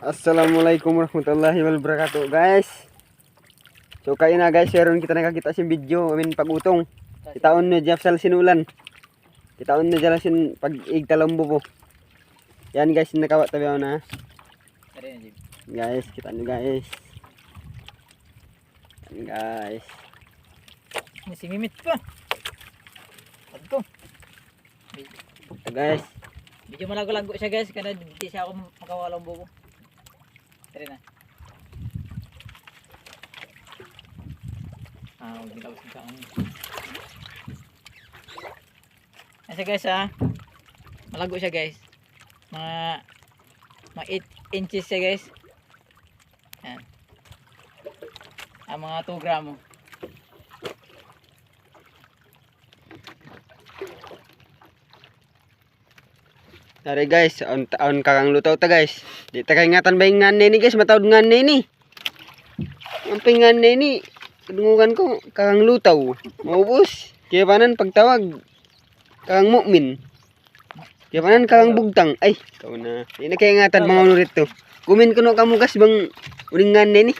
Assalamualaikum warahmatullahi wabarakatuh guys. So kayo na guys, sharon kita nakakita sa video amin pagutong. Kitaon na Jeff sal sinulan. Kitaon na jala sin pag igtalambo po. Yan guys, nakawa tabi ako na. Guys, kita nyo guys. Yan guys. Si Mimit pa. Ito. Ito guys. Medyo malago-lago siya guys, kada hindi siya ako makawalang buko. Tara na. Huwag nila usap sa akin. Kasi guys malago siya guys. Mga 8 inches siya guys. Yan. Mga 2 gramo. Dari guys, on kakang lutaw ta guys. Di ta kay ngatan ba yung nganay ni guys, matawad nganay ni. Ang pinganay ni, dungugan ko kakang lutaw. Maubos. Kaya panan pagtawag kakang mukmin. Kaya panan kakang bugtang. Ay, ikaw na. Di na kay ngatan mga ulit to. Kumin ko no kamugas bang uling nganay ni.